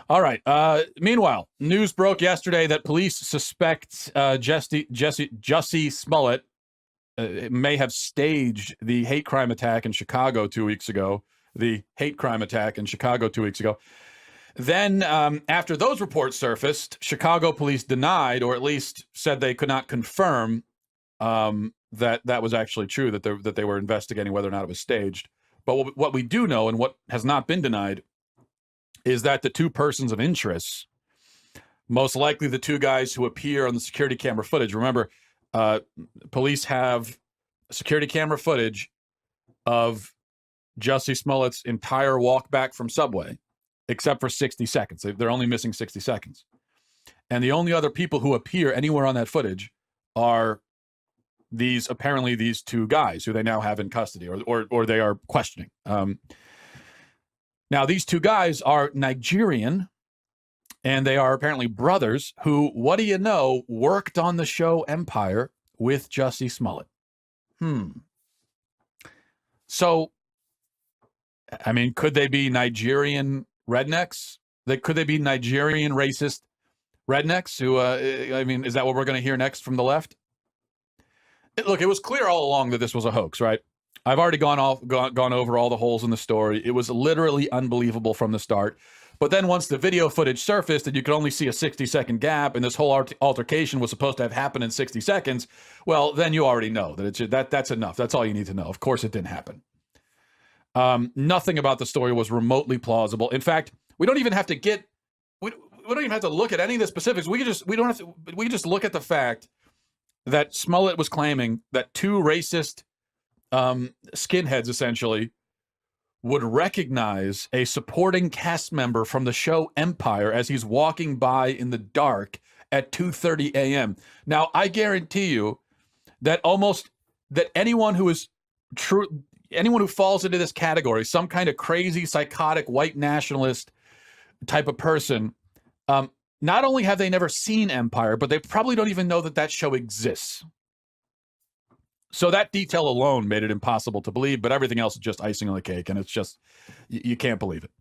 All right. Meanwhile, news broke yesterday that police suspect Jussie Smollett may have staged the hate crime attack in Chicago 2 weeks ago. The hate crime attack in Chicago 2 weeks ago. Then, after those reports surfaced, Chicago police denied, or at least said they could not confirm that was actually true, that they were investigating whether or not it was staged. But what we do know, and what has not been denied, is that the two persons of interest, most likely the two guys who appear on the security camera footage. Remember, police have security camera footage of Jussie Smollett's entire walk back from Subway, except for 60 seconds. They're only missing 60 seconds. And the only other people who appear anywhere on that footage are these two guys who they now have in custody, or they are questioning. Now, these two guys are Nigerian, and they are apparently brothers who, what do you know, worked on the show Empire with Jussie Smollett. So, I mean, could they be Nigerian rednecks? Could they be Nigerian racist rednecks who, is that what we're going to hear next from the left? Look, it was clear all along that this was a hoax, right? I've already gone over all the holes in the story. It was literally unbelievable from the start. But then once the video footage surfaced and you could only see a 60-second gap and this whole altercation was supposed to have happened in 60 seconds, well, then you already know that that's enough. That's all you need to know. Of course, it didn't happen. Nothing about the story was remotely plausible. In fact, we don't even have to look at any of the specifics. We can just look at the fact that Smollett was claiming that two racist skinheads essentially would recognize a supporting cast member from the show Empire as he's walking by in the dark at 2:30 a.m. Now, I guarantee you that anyone who falls into this category, some kind of crazy, psychotic, white nationalist type of person, not only have they never seen Empire, but they probably don't even know that show exists. So that detail alone made it impossible to believe, but everything else is just icing on the cake, and it's just, you can't believe it.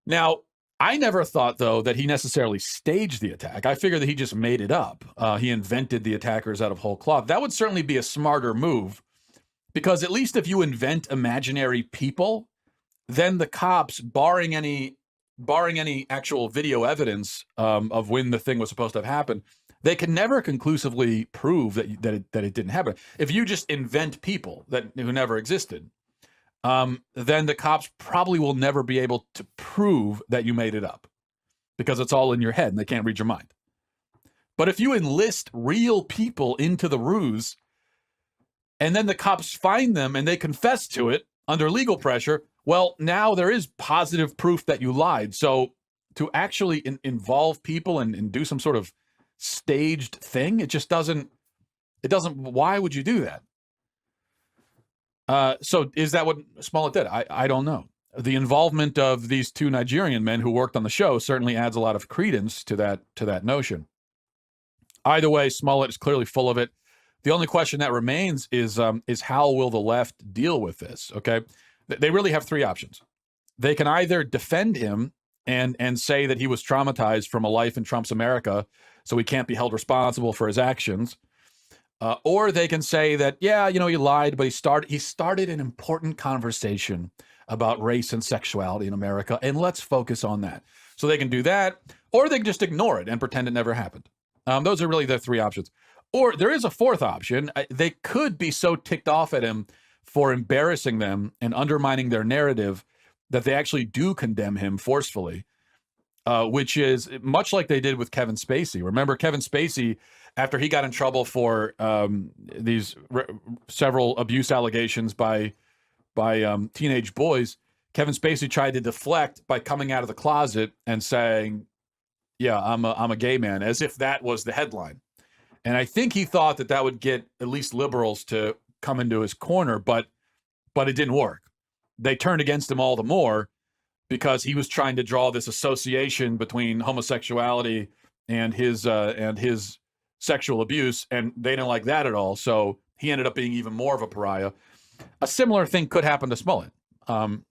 Now, I never thought, though, that he necessarily staged the attack. I figured that he just made it up. He invented the attackers out of whole cloth. That would certainly be a smarter move, because at least if you invent imaginary people, then the cops, barring any actual video evidence of when the thing was supposed to have happened, they can never conclusively prove that it didn't happen. If you just invent people who never existed, then the cops probably will never be able to prove that you made it up, because it's all in your head and they can't read your mind. But if you enlist real people into the ruse, and then the cops find them and they confess to it under legal pressure, well, now there is positive proof that you lied. So to actually involve people and do some sort of staged thing, it doesn't, why would you do that? So is that what Smollett did? I don't know. The involvement of these two Nigerian men who worked on the show certainly adds a lot of credence to that notion. Either way, Smollett is clearly full of it. The only question that remains is how will the left deal with this? Okay, they really have three options. They can either defend him and say that he was traumatized from a life in Trump's America, so he can't be held responsible for his actions. Or they can say that, yeah, he lied, but he started an important conversation about race and sexuality in America, and let's focus on that. So they can do that, or they can just ignore it and pretend it never happened. Those are really their three options. Or there is a fourth option. They could be so ticked off at him for embarrassing them and undermining their narrative that they actually do condemn him forcefully, which is much like they did with Kevin Spacey. Remember Kevin Spacey, after he got in trouble for these several abuse allegations by teenage boys, Kevin Spacey tried to deflect by coming out of the closet and saying, yeah, I'm a gay man, as if that was the headline. And I think he thought that would get at least liberals to come into his corner, but it didn't work. They turned against him all the more because he was trying to draw this association between homosexuality and his sexual abuse, and they didn't like that at all. So he ended up being even more of a pariah. A similar thing could happen to Smollett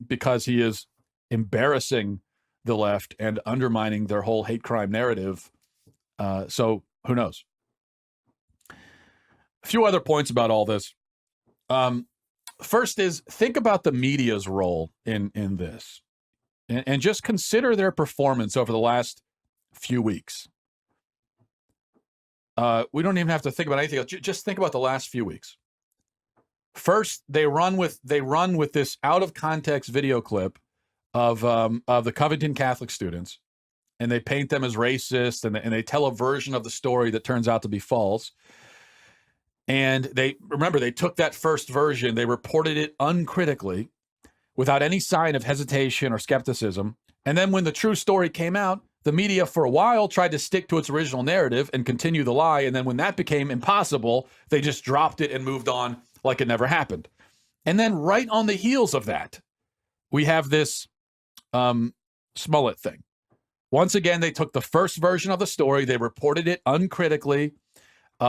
because he is embarrassing the left and undermining their whole hate crime narrative. So who knows? A few other points about all this. First is, think about the media's role in this, and just consider their performance over the last few weeks. We don't even have to think about anything else. Just think about the last few weeks. First, they run with this out of context video clip of the Covington Catholic students, and they paint them as racist, and they tell a version of the story that turns out to be false. And they took that first version, they reported it uncritically, without any sign of hesitation or skepticism. And then when the true story came out, the media for a while tried to stick to its original narrative and continue the lie. And then when that became impossible, they just dropped it and moved on like it never happened. And then right on the heels of that, we have this Smollett thing. Once again, they took the first version of the story, they reported it uncritically.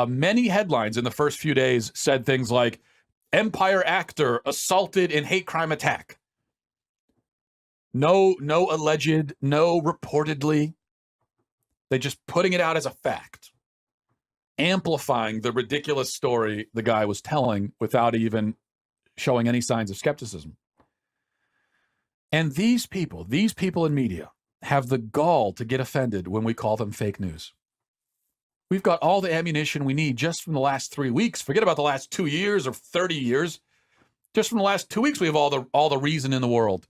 Many headlines in the first few days said things like, Empire actor assaulted in hate crime attack. No alleged, no reportedly. They just putting it out as a fact, amplifying the ridiculous story the guy was telling without even showing any signs of skepticism. And these people in media have the gall to get offended when we call them fake news. We've got all the ammunition we need just from the last 3 weeks. Forget about the last 2 years or 30 years. Just from the last 2 weeks, we have all the reason in the world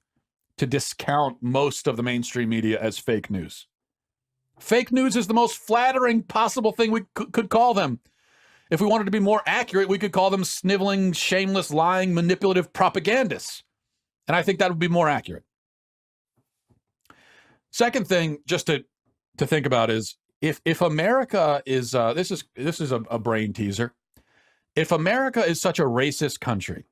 to discount most of the mainstream media as fake news. Fake news is the most flattering possible thing we could call them. If we wanted to be more accurate, we could call them sniveling, shameless, lying, manipulative propagandists. And I think that would be more accurate. Second thing, just to think about is, if America is, this is a brain teaser. If America is such a racist country,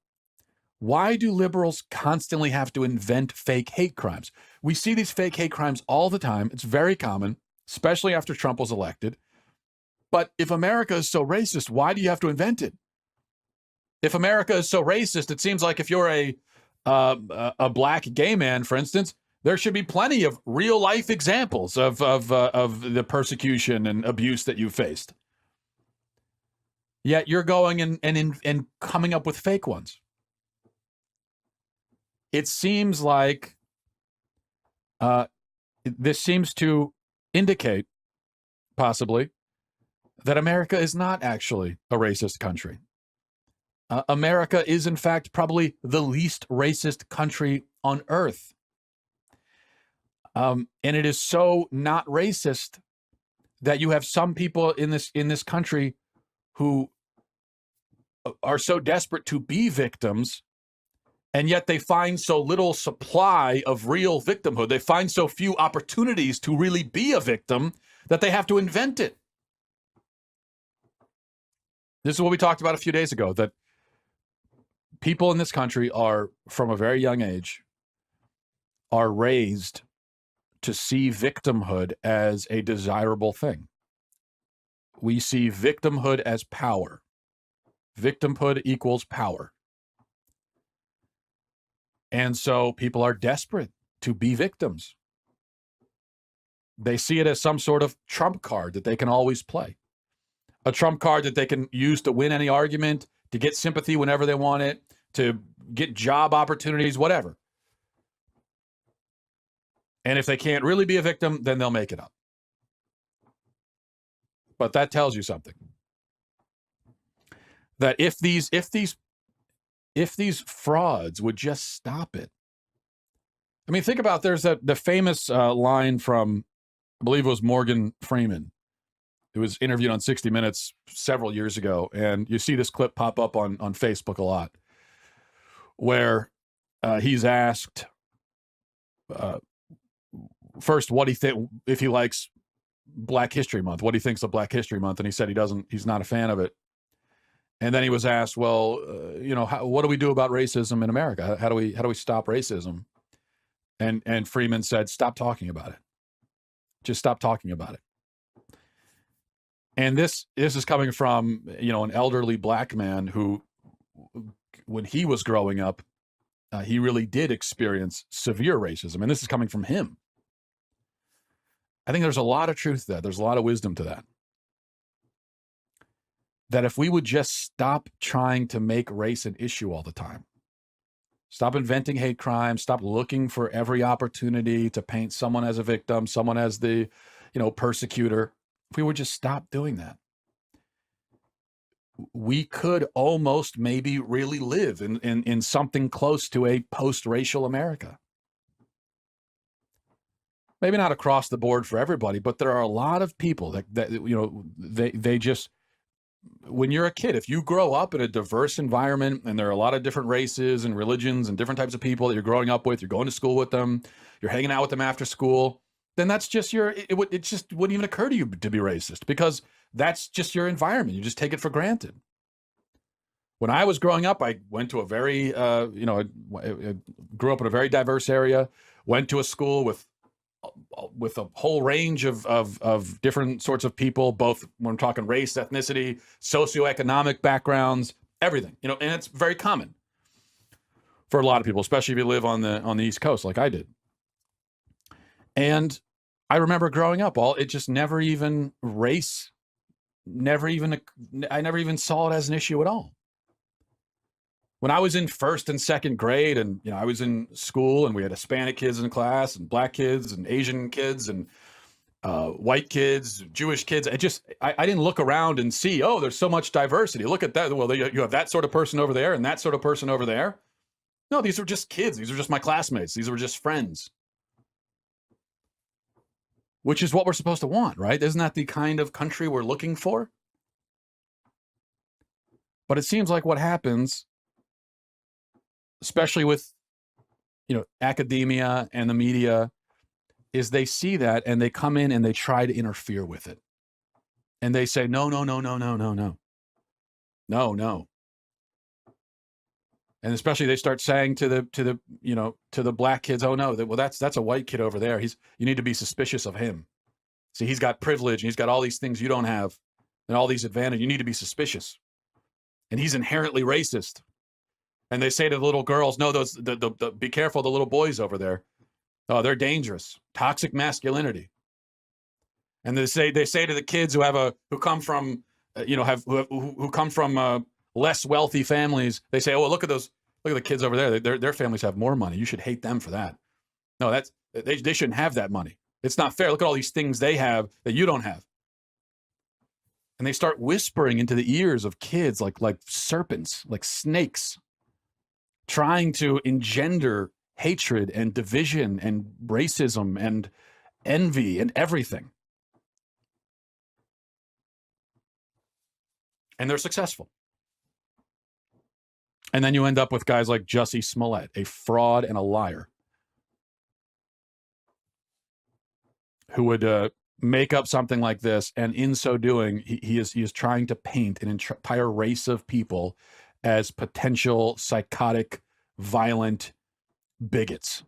why do liberals constantly have to invent fake hate crimes? We see these fake hate crimes all the time. It's very common, especially after Trump was elected. But if America is so racist, why do you have to invent it? If America is so racist, it seems like if you're a black gay man, for instance, there should be plenty of real life examples of the persecution and abuse that you faced. Yet you're going and coming up with fake ones. It seems like this seems to indicate, possibly, that America is not actually a racist country. America is, in fact, probably the least racist country on earth. And it is so not racist that you have some people in this country who are so desperate to be victims, and yet they find so little supply of real victimhood. They find so few opportunities to really be a victim that they have to invent it. This is what we talked about a few days ago, that people in this country are, from a very young age, are raised to see victimhood as a desirable thing. We see victimhood as power. Victimhood equals power. And so people are desperate to be victims. They see it as some sort of trump card that they can always play. A trump card that they can use to win any argument, to get sympathy whenever they want it, to get job opportunities, whatever. And if they can't really be a victim, then they'll make it up. But that tells you something. That if these frauds would just stop it. I mean, think about, there's the famous line from, I believe it was Morgan Freeman, who was interviewed on 60 Minutes several years ago. And you see this clip pop up on Facebook a lot, where he's asked, first, what do you think, if he likes Black History Month, what he thinks of Black History Month, and he said he's not a fan of it. And then he was asked, well, what do we do about racism in America? How do we stop racism? And Freeman said, stop talking about it. Just stop talking about it. And this is coming from, an elderly black man who, when he was growing up, he really did experience severe racism. And this is coming from him. I think there's a lot of truth to that. There's a lot of wisdom to that. That if we would just stop trying to make race an issue all the time, stop inventing hate crimes, stop looking for every opportunity to paint someone as a victim, someone as the, persecutor. If we would just stop doing that, we could almost maybe really live in something close to a post-racial America. Maybe not across the board for everybody, but there are a lot of people that they just, when you're a kid, if you grow up in a diverse environment and there are a lot of different races and religions and different types of people that you're growing up with, you're going to school with them, you're hanging out with them after school, then that's just it just wouldn't even occur to you to be racist, because that's just your environment. You just take it for granted. When I was growing up, I went to a very, I grew up in a very diverse area, went to a school with a whole range of different sorts of people, both when I'm talking race, ethnicity, socioeconomic backgrounds, everything, and it's very common for a lot of people, especially if you live on the East Coast like I did. And I remember growing up, I never even saw it as an issue at all. When I was in first and second grade, and I was in school, and we had Hispanic kids in class, and black kids, and Asian kids, and white kids, Jewish kids. I didn't look around and see, oh, there's so much diversity. Look at that. Well, you have that sort of person over there, and that sort of person over there. No, these are just kids. These are just my classmates. These were just friends. Which is what we're supposed to want, right? Isn't that the kind of country we're looking for? But it seems like what happens, especially with, academia and the media, is they see that and they come in and they try to interfere with it. And they say, no. And especially they start saying to the black kids, oh no, that's a white kid over there. You need to be suspicious of him. See, he's got privilege and he's got all these things you don't have and all these advantages. You need to be suspicious. And he's inherently racist. And they say to the little girls, no, be careful, the little boys over there. Oh, they're dangerous. Toxic masculinity. And they say to the kids who come from less wealthy families, they say, oh, look at the kids over there. Their families have more money. You should hate them for that. No, they shouldn't have that money. It's not fair. Look at all these things they have that you don't have. And they start whispering into the ears of kids like serpents, like snakes, trying to engender hatred and division and racism and envy and everything. And they're successful. And then you end up with guys like Jussie Smollett, a fraud and a liar, who would make up something like this, and in so doing, he is trying to paint an entire race of people as potential psychotic, violent bigots.